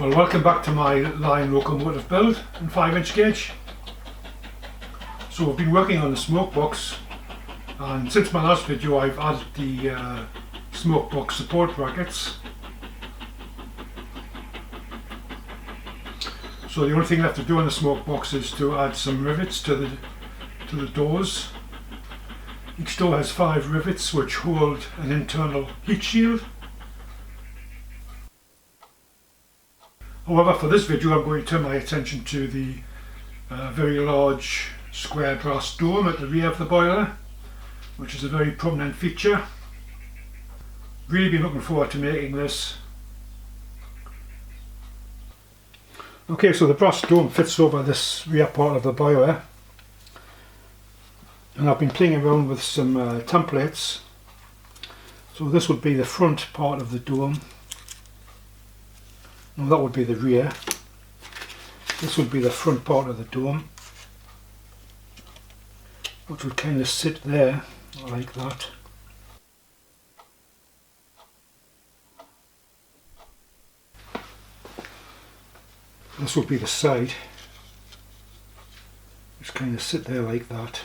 Well, welcome back to my line locomotive build in 5" gauge. So I've been working on the smoke box, and since my last video I've added the smoke box support brackets. So the only thing left to do on the smoke box is to add some rivets to the doors. Each door has 5 rivets which hold an internal heat shield. However, for this video I'm going to turn my attention to the very large square brass dome at the rear of the boiler, which is a very prominent feature. Really been looking forward to making this. Okay, so the brass dome fits over this rear part of the boiler, and I've been playing around with some templates. So this would be the front part of the dome. No, that would be the rear. This would be the front part of the dome, which would kind of sit there like that. This would be the side, just kind of sit there like that.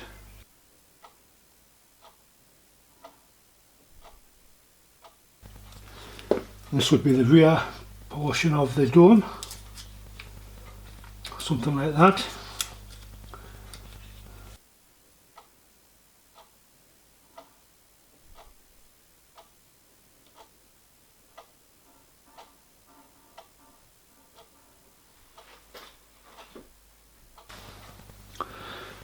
This would be the rear portion of the dome, something like that.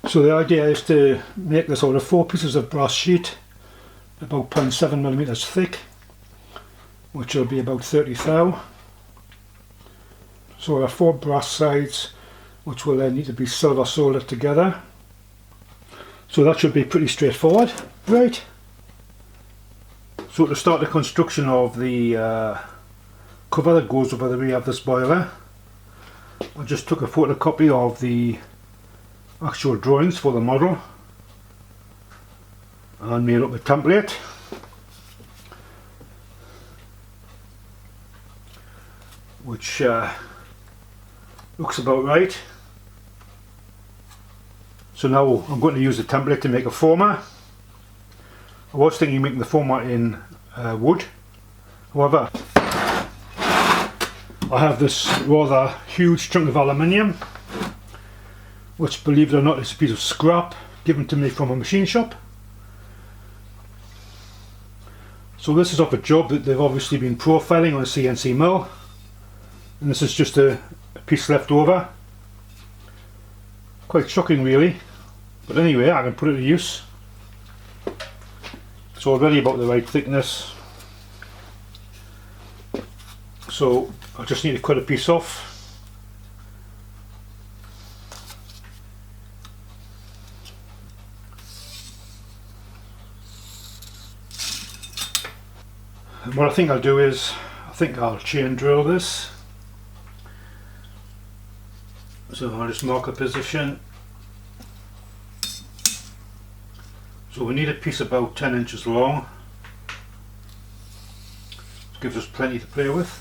So the idea is to make this out of 4 pieces of brass sheet, about 0.7mm thick, which will be about 30 thou. So there are 4 brass sides which will then need to be silver soldered together. So that should be pretty straightforward. Right. So to start the construction of the cover that goes over the rear of this boiler, I just took a photocopy of the actual drawings for the model and made up a template. Which looks about right. So now I'm going to use the template to make a former. I was thinking of making the former in wood. However, I have this rather huge chunk of aluminium, which, believe it or not, is a piece of scrap given to me from a machine shop. So this is off a job that they've obviously been profiling on a CNC mill, and this is just a piece left over. Quite shocking really, but anyway, I can put it to use. It's already about the right thickness, so I just need to cut a piece off. And what I think I'll do is, I think I'll chain drill this. So I'll just mark a position. So we need a piece about 10 inches long. This gives us plenty to play with.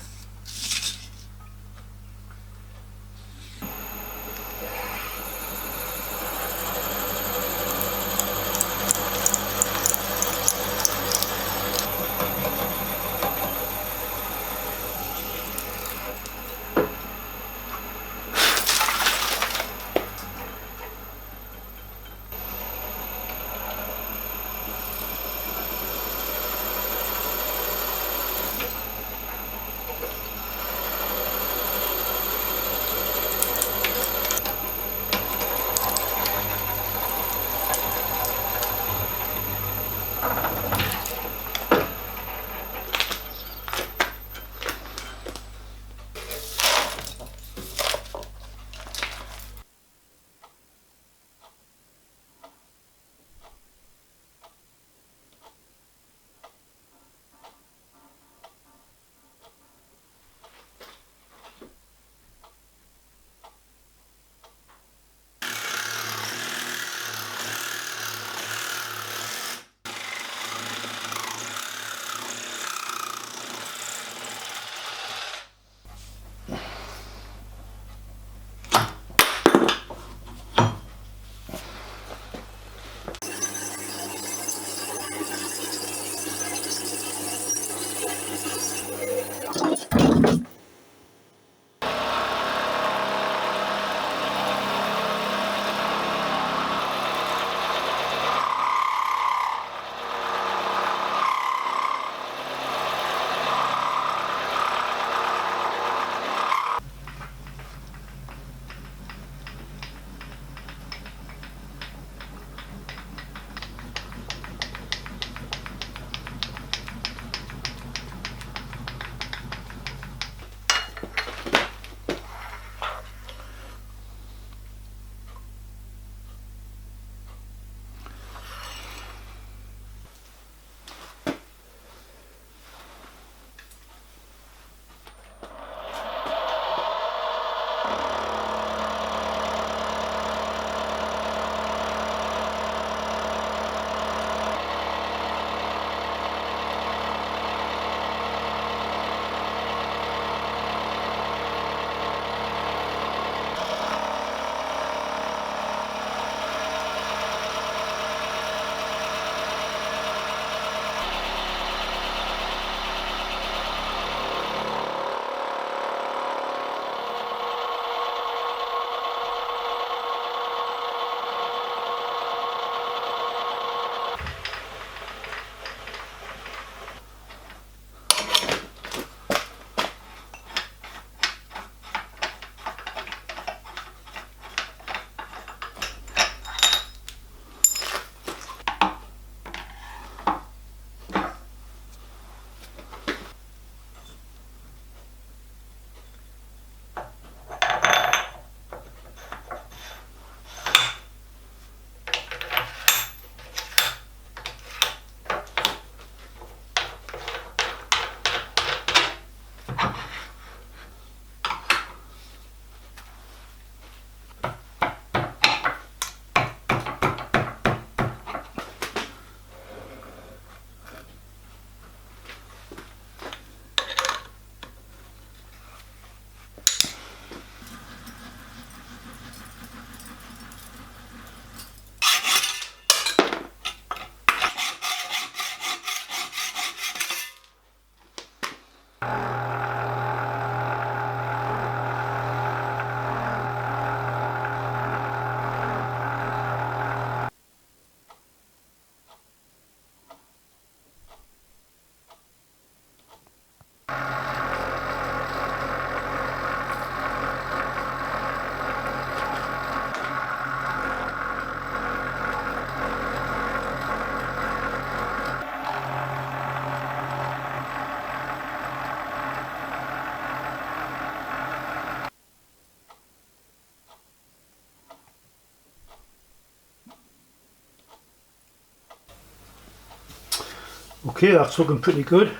Okay, that's looking pretty good.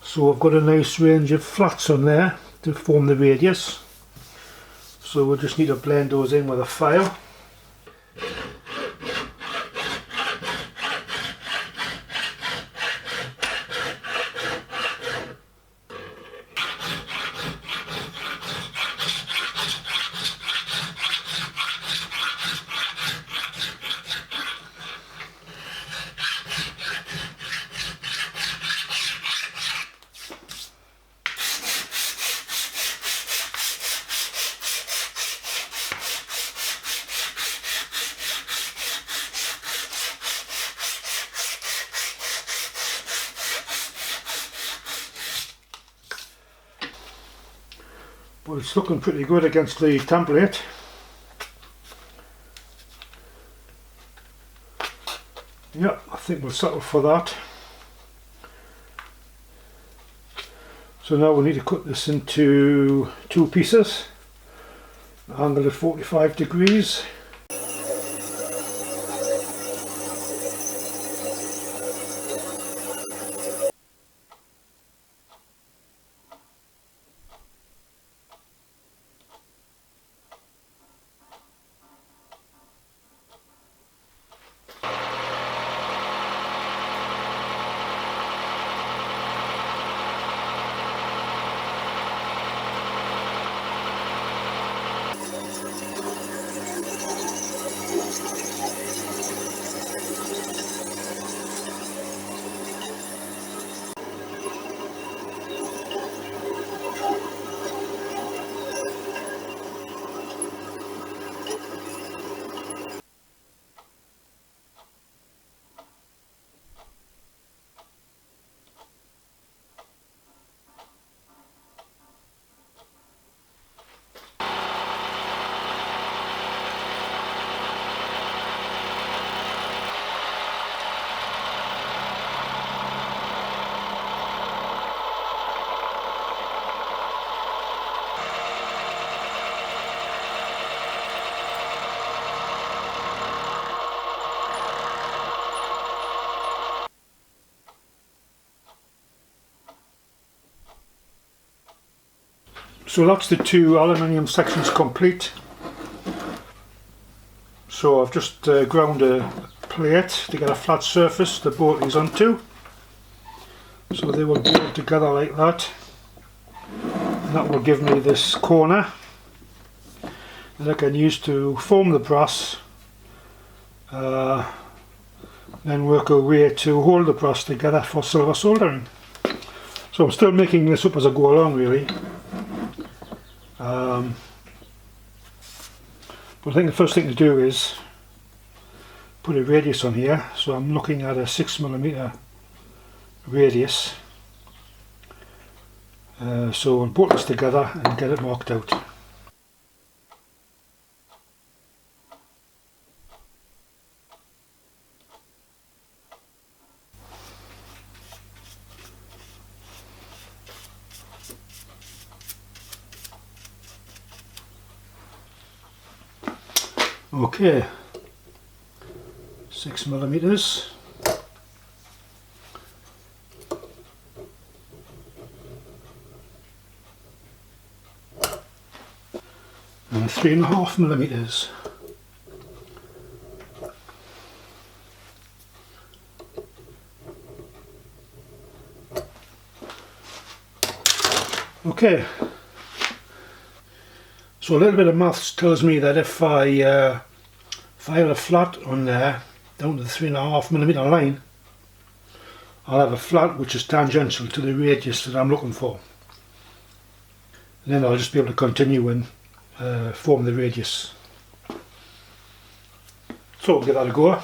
So I've got a nice range of flats on there to form the radius. So we'll just need to blend those in with a file. But it's looking pretty good against the template. Yeah, I think we'll settle for that. So now we need to cut this into two pieces, angled at 45 degrees. So that's the two aluminium sections complete. So I've just ground a plate to get a flat surface to bolt these onto. So they will bolt together like that. And that will give me this corner that I can use to form the brass. Then work a way to hold the brass together for silver soldering. So I'm still making this up as I go along really. But I think the first thing to do is put a radius on here. So I'm looking at a 6mm radius. So we'll bolt this together and get it marked out. Okay, 6mm. And 3.5mm. Okay, so a little bit of maths tells me that if I have a flat on there down to the 3.5mm line, I'll have a flat which is tangential to the radius that I'm looking for. And then I'll just be able to continue and form the radius. So we'll give that a go.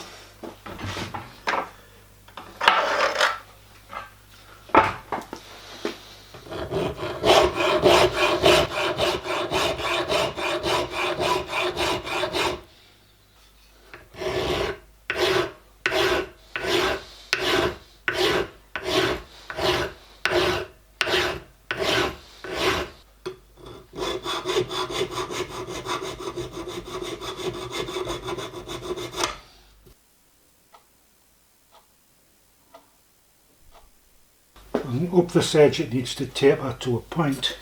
And up this edge it needs to taper to a point.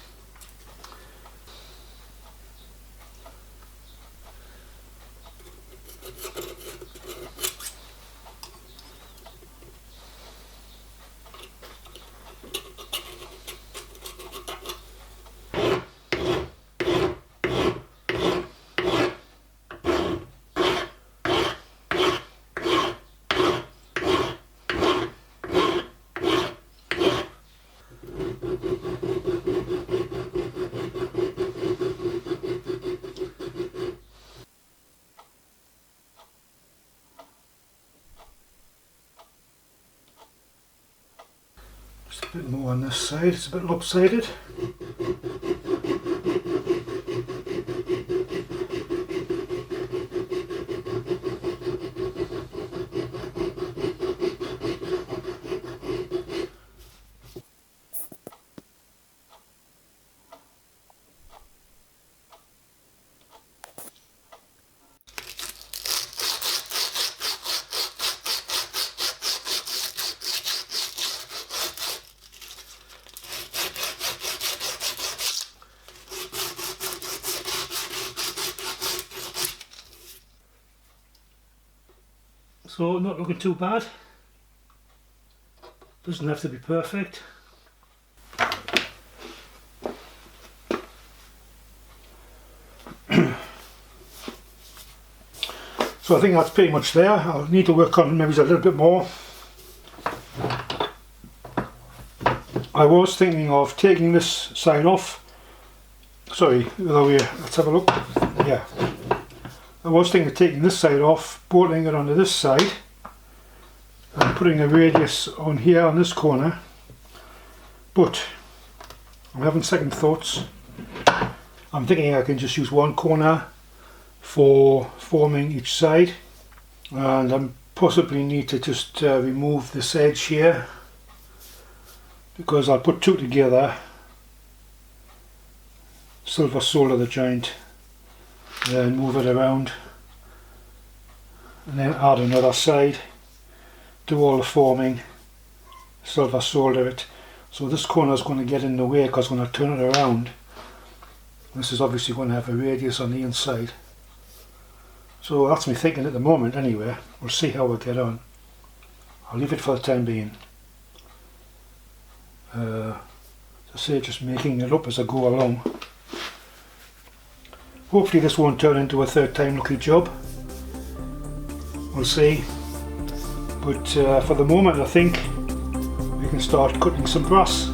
A bit more on this side, it's a bit lopsided. So not looking too bad. Doesn't have to be perfect. So I think that's pretty much there. I'll need to work on maybe a little bit more. I was thinking of taking this side off. Sorry, let's have a look. Yeah. I was thinking of taking this side off, bolting it onto this side and putting a radius on here on this corner, but I'm having second thoughts. I'm thinking I can just use one corner for forming each side, and I possibly need to just remove this edge here, because I'll put two together, silver solder the joint, then move it around and then add another side, do all the forming, silver solder it. So this corner is going to get in the way, because when I turn it around, this is obviously going to have a radius on the inside. So that's me thinking at the moment anyway. We'll see how we get on. I'll leave it for the time being. As I say, just making it up as I go along. Hopefully this won't turn into a third time lucky job. We'll see. But for the moment I think we can start cutting some brass.